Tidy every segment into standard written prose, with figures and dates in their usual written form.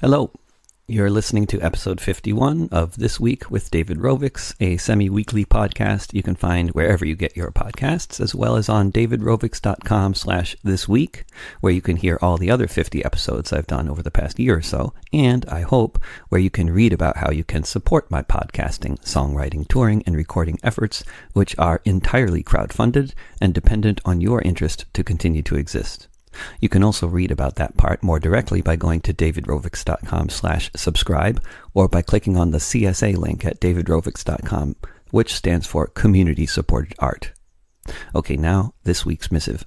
Hello, you're listening to episode 51 of This Week with David Rovics, a semi-weekly podcast you can find wherever you get your podcasts, as well as on davidrovics.com/thisweek, where you can hear all the other 50 episodes I've done over the past year or so, and I hope where you can read about how you can support my podcasting, songwriting, touring, and recording efforts, which are entirely crowdfunded and dependent on your interest to continue to exist. You can also read about that part more directly by going to davidrovics.com/subscribe or by clicking on the CSA link at davidrovics.com, which stands for Community Supported Art. Okay, now this week's missive.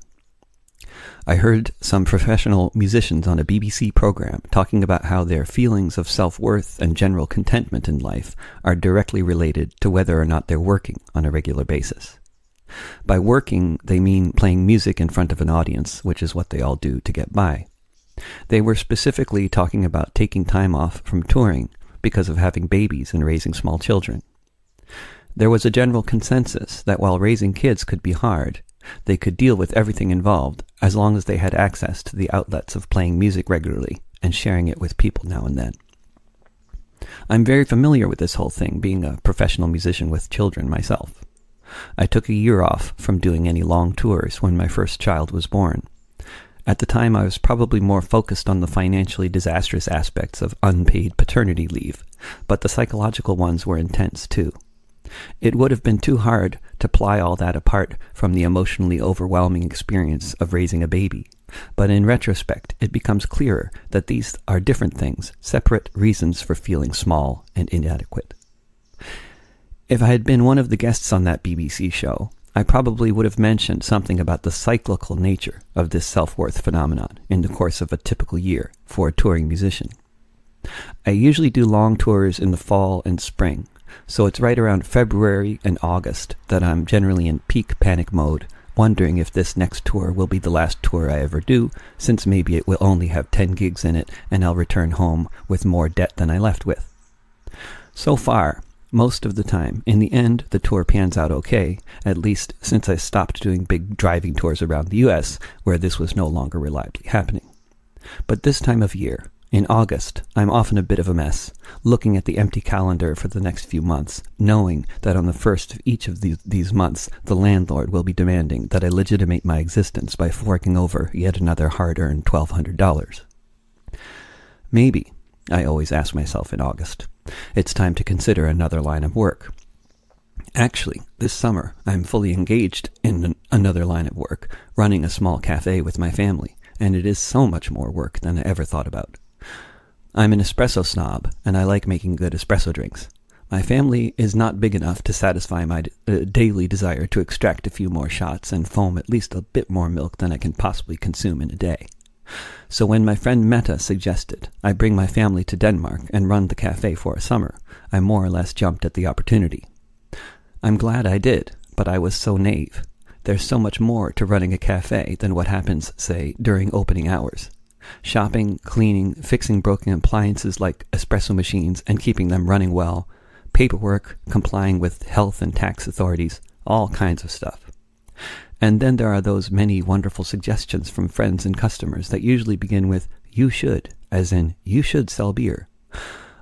I heard some professional musicians on a BBC program talking about how their feelings of self-worth and general contentment in life are directly related to whether or not they're working on a regular basis. By working, they mean playing music in front of an audience, which is what they all do to get by. They were specifically talking about taking time off from touring because of having babies and raising small children. There was a general consensus that while raising kids could be hard, they could deal with everything involved as long as they had access to the outlets of playing music regularly and sharing it with people now and then. I'm very familiar with this whole thing, being a professional musician with children myself. I took a year off from doing any long tours when my first child was born. At the time, I was probably more focused on the financially disastrous aspects of unpaid paternity leave, but the psychological ones were intense too. It would have been too hard to ply all that apart from the emotionally overwhelming experience of raising a baby, but in retrospect, it becomes clearer that these are different things, separate reasons for feeling small and inadequate. If I had been one of the guests on that BBC show, I probably would have mentioned something about the cyclical nature of this self-worth phenomenon in the course of a typical year for a touring musician. I usually do long tours in the fall and spring, so it's right around February and August that I'm generally in peak panic mode, wondering if this next tour will be the last tour I ever do, since maybe it will only have 10 gigs in it and I'll return home with more debt than I left with. So far, most of the time, in the end, the tour pans out okay, at least since I stopped doing big driving tours around the US, where this was no longer reliably happening. But this time of year, in August, I'm often a bit of a mess, looking at the empty calendar for the next few months, knowing that on the first of each of these months, the landlord will be demanding that I legitimate my existence by forking over yet another hard-earned $1,200. Maybe, I always ask myself in August, it's time to consider another line of work. Actually, this summer, I'm fully engaged in another line of work, running a small cafe with my family, and it is so much more work than I ever thought about. I'm an espresso snob, and I like making good espresso drinks. My family is not big enough to satisfy my daily desire to extract a few more shots and foam at least a bit more milk than I can possibly consume in a day. So when my friend Meta suggested I bring my family to Denmark and run the cafe for a summer, I more or less jumped at the opportunity. I'm glad I did, but I was so naive. There's so much more to running a cafe than what happens, say, during opening hours. Shopping, cleaning, fixing broken appliances like espresso machines and keeping them running well, paperwork, complying with health and tax authorities, all kinds of stuff. And then there are those many wonderful suggestions from friends and customers that usually begin with, "you should," as in, you should sell beer.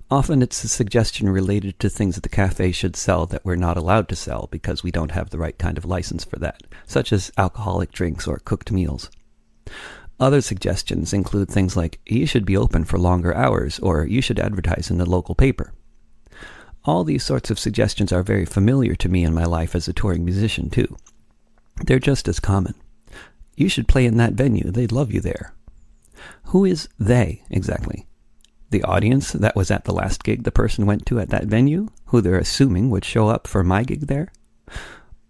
Often it's a suggestion related to things that the cafe should sell that we're not allowed to sell because we don't have the right kind of license for that, such as alcoholic drinks or cooked meals. Other suggestions include things like, you should be open for longer hours, or you should advertise in the local paper. All these sorts of suggestions are very familiar to me in my life as a touring musician, too. They're just as common. You should play in that venue. They'd love you there. Who is they, exactly? The audience that was at the last gig the person went to at that venue, who they're assuming would show up for my gig there?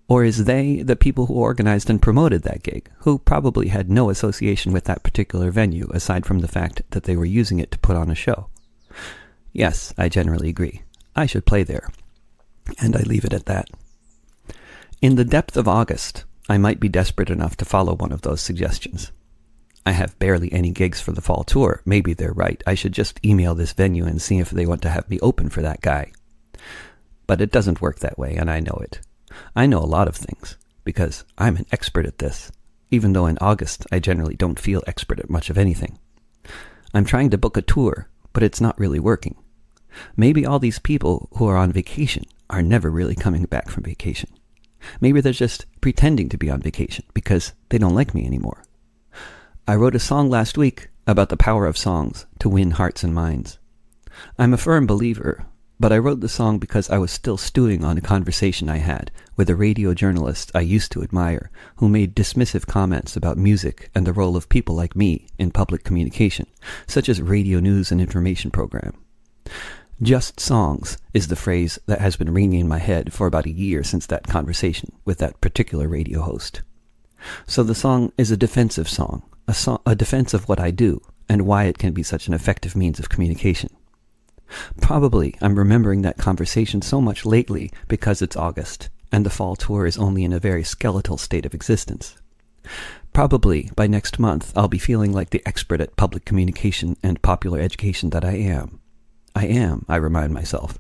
Or is they the people who organized and promoted that gig, who probably had no association with that particular venue, aside from the fact that they were using it to put on a show? Yes, I generally agree. I should play there. And I leave it at that. In the depth of August, I might be desperate enough to follow one of those suggestions. I have barely any gigs for the fall tour. Maybe they're right. I should just email this venue and see if they want to have me open for that guy. But it doesn't work that way, and I know it. I know a lot of things, because I'm an expert at this, even though in August I generally don't feel expert at much of anything. I'm trying to book a tour, but it's not really working. Maybe all these people who are on vacation are never really coming back from vacation. Maybe they're just pretending to be on vacation because they don't like me anymore. I wrote a song last week about the power of songs to win hearts and minds. I'm a firm believer, but I wrote the song because I was still stewing on a conversation I had with a radio journalist I used to admire who made dismissive comments about music and the role of people like me in public communication, such as radio news and information program. Just songs is the phrase that has been ringing in my head for about a year since that conversation with that particular radio host. So the song is a defensive song, a defense of what I do and why it can be such an effective means of communication. Probably I'm remembering that conversation so much lately because it's August and the fall tour is only in a very skeletal state of existence. Probably by next month I'll be feeling like the expert at public communication and popular education that I am. I remind myself.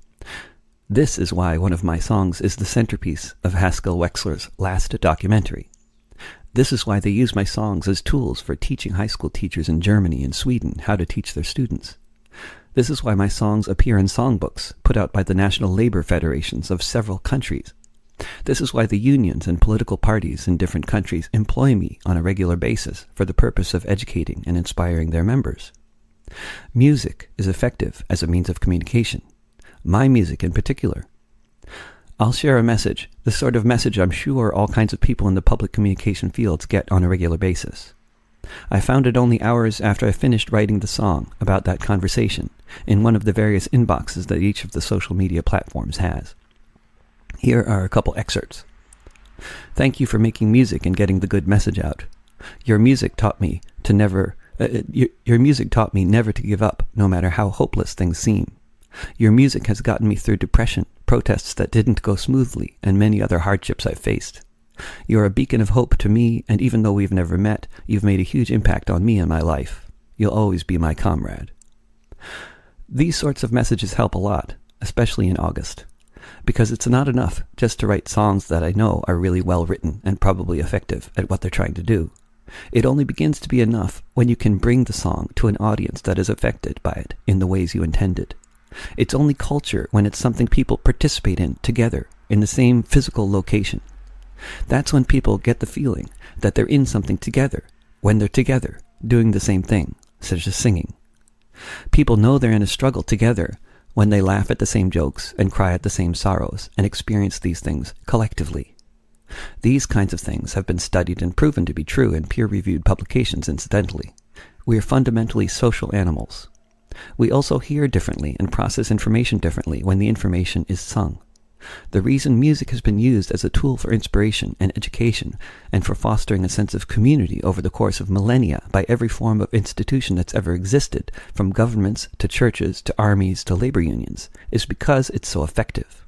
This is why one of my songs is the centerpiece of Haskell Wexler's last documentary. This is why they use my songs as tools for teaching high school teachers in Germany and Sweden how to teach their students. This is why my songs appear in songbooks put out by the national labor federations of several countries. This is why the unions and political parties in different countries employ me on a regular basis for the purpose of educating and inspiring their members. Music is effective as a means of communication. My music in particular. I'll share a message, the sort of message I'm sure all kinds of people in the public communication fields get on a regular basis. I found it only hours after I finished writing the song about that conversation in one of the various inboxes that each of the social media platforms has. Here are a couple excerpts. Thank you for making music and getting the good message out. Your music taught me never to give up, no matter how hopeless things seem. Your music has gotten me through depression, protests that didn't go smoothly, and many other hardships I've faced. You're a beacon of hope to me, and even though we've never met, you've made a huge impact on me and my life. You'll always be my comrade. These sorts of messages help a lot, especially in August, because it's not enough just to write songs that I know are really well written and probably effective at what they're trying to do. It only begins to be enough when you can bring the song to an audience that is affected by it in the ways you intended. It's only culture when it's something people participate in together in the same physical location. That's when people get the feeling that they're in something together, when they're together, doing the same thing, such as singing. People know they're in a struggle together when they laugh at the same jokes and cry at the same sorrows and experience these things collectively. These kinds of things have been studied and proven to be true in peer-reviewed publications, incidentally. We are fundamentally social animals. We also hear differently and process information differently when the information is sung. The reason music has been used as a tool for inspiration and education and for fostering a sense of community over the course of millennia by every form of institution that's ever existed, from governments to churches to armies to labor unions, is because it's so effective.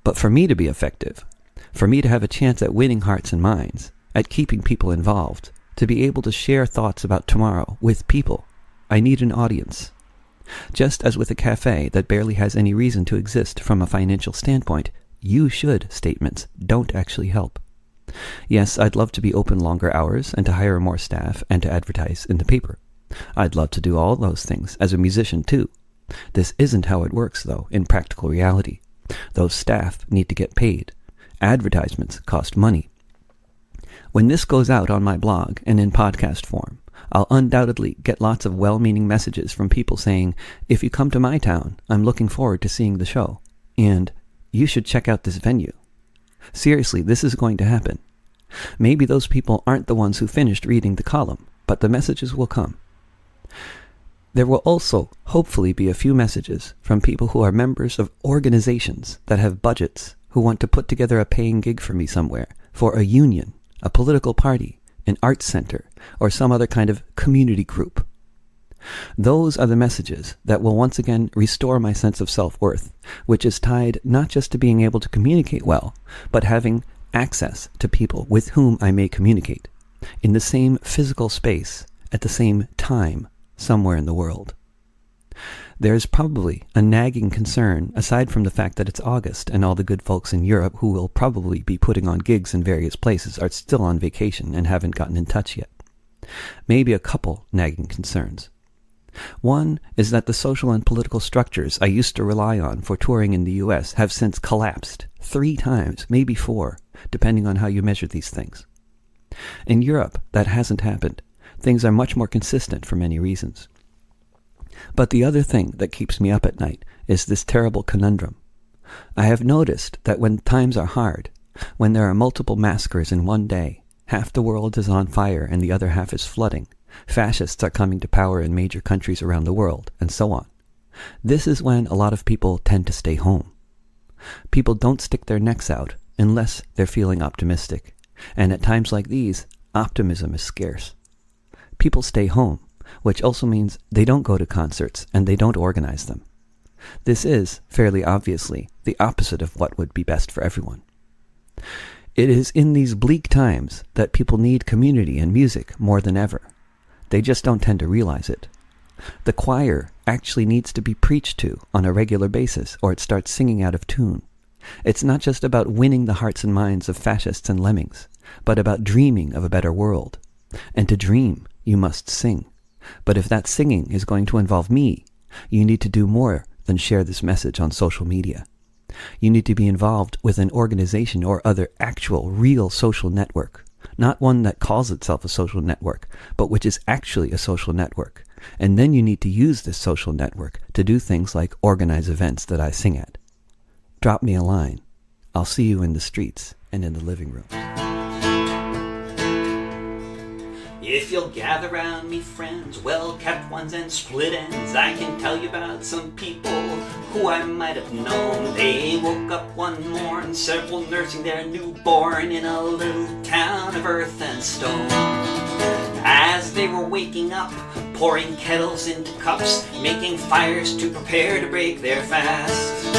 But for me to be effective, for me to have a chance at winning hearts and minds, at keeping people involved, to be able to share thoughts about tomorrow with people, I need an audience. Just as with a cafe that barely has any reason to exist from a financial standpoint, you should statements don't actually help. Yes, I'd love to be open longer hours and to hire more staff and to advertise in the paper. I'd love to do all those things as a musician too. This isn't how it works, though, in practical reality. Those staff need to get paid. Advertisements cost money. When this goes out on my blog and in podcast form, I'll undoubtedly get lots of well-meaning messages from people saying, if you come to my town, I'm looking forward to seeing the show. And you should check out this venue. Seriously, this is going to happen. Maybe those people aren't the ones who finished reading the column, but the messages will come. There will also hopefully be a few messages from people who are members of organizations that have budgets, who want to put together a paying gig for me somewhere, for a union, a political party, an arts center, or some other kind of community group. Those are the messages that will once again restore my sense of self-worth, which is tied not just to being able to communicate well, but having access to people with whom I may communicate, in the same physical space, at the same time, somewhere in the world. There is probably a nagging concern, aside from the fact that it's August and all the good folks in Europe who will probably be putting on gigs in various places are still on vacation and haven't gotten in touch yet. Maybe a couple nagging concerns. One is that the social and political structures I used to rely on for touring in the US have since collapsed 3 times, maybe 4, depending on how you measure these things. In Europe, that hasn't happened. Things are much more consistent for many reasons. But the other thing that keeps me up at night is this terrible conundrum. I have noticed that when times are hard, when there are multiple massacres in one day, half the world is on fire and the other half is flooding, fascists are coming to power in major countries around the world, and so on. This is when a lot of people tend to stay home. People don't stick their necks out unless they're feeling optimistic, and at times like these, optimism is scarce. People stay home, which also means they don't go to concerts and they don't organize them. This is, fairly obviously, the opposite of what would be best for everyone. It is in these bleak times that people need community and music more than ever. They just don't tend to realize it. The choir actually needs to be preached to on a regular basis, or it starts singing out of tune. It's not just about winning the hearts and minds of fascists and lemmings, but about dreaming of a better world. And to dream, you must sing. But if that singing is going to involve me, you need to do more than share this message on social media. You need to be involved with an organization or other actual, real social network. Not one that calls itself a social network, but which is actually a social network. And then you need to use this social network to do things like organize events that I sing at. Drop me a line. I'll see you in the streets and in the living room. If you'll gather round me, friends, well-kept ones and split ends, I can tell you about some people who I might have known. They woke up one morn, several nursing their newborn in a little town of earth and stone. As they were waking up, pouring kettles into cups, making fires to prepare to break their fast.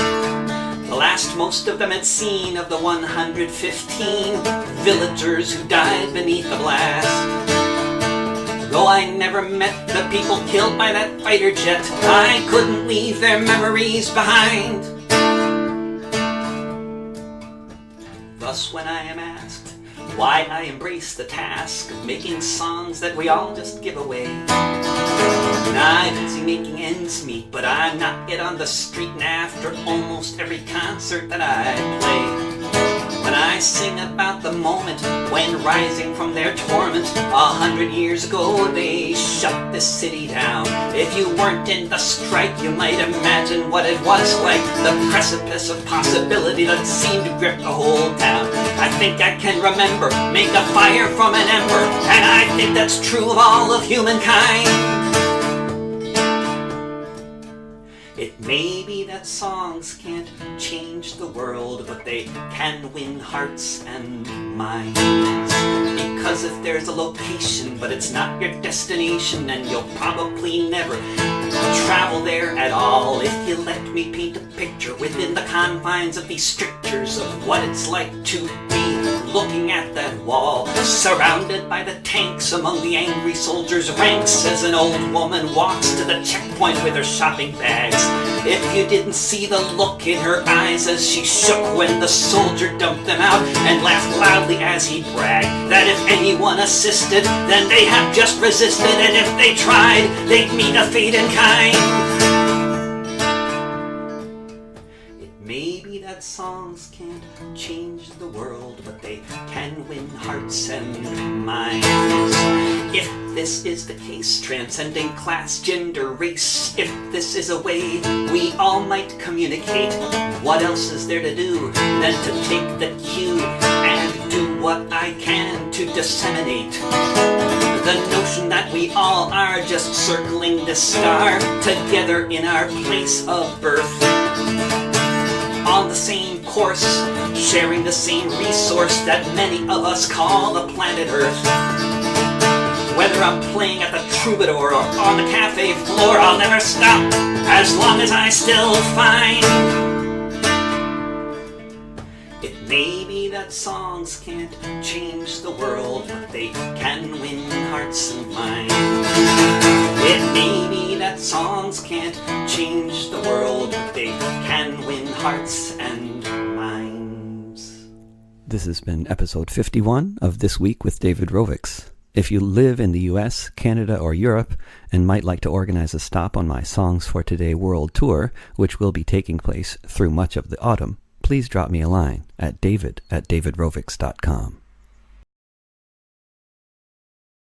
The last most of them had seen of the 115 villagers who died beneath the blast. Though I never met the people killed by that fighter jet, I couldn't leave their memories behind. Thus when I am asked why I embrace the task of making songs that we all just give away, I'm busy making ends meet, but I'm not yet on the street, and after almost every concert that I play, when I sing about the moment when rising from their torment 100 years ago they shut this city down. If you weren't in the strike, you might imagine what it was like, the precipice of possibility that seemed to grip the whole town. I think I can remember, make a fire from an ember, and I think that's true of all of humankind. It may be that songs can't change the world, but they can win hearts and minds. Because if there's a location, but it's not your destination, and you'll probably never travel there at all, if you let me paint a picture within the confines of these strictures of what it's like to be looking at that wall, surrounded by the tanks among the angry soldiers' ranks, as an old woman walks to the checkpoint with her shopping bags. If you didn't see the look in her eyes as she shook when the soldier dumped them out, and laughed loudly as he bragged that if anyone assisted, then they have just resisted, and if they tried, they'd meet a fate in kind. It may be that songs can't change the world, but they can win hearts and minds. If this is the case, transcending class, gender, race, if this is a way we all might communicate, what else is there to do than to take the cue and do what I can to disseminate the notion that we all are just circling the star together in our place of birth, on the same course, sharing the same resource that many of us call the planet Earth. Whether I'm playing at the Troubadour or on the cafe floor, I'll never stop as long as I still find. It may be that songs can't change the world, but they can win hearts and minds. It may be that songs can't change the world, but they can win hearts and minds. This has been episode 51 of This Week with David Rovics. If you live in the US, Canada, or Europe and might like to organize a stop on my Songs for Today World Tour, which will be taking place through much of the autumn, please drop me a line at david@davidrovix.com.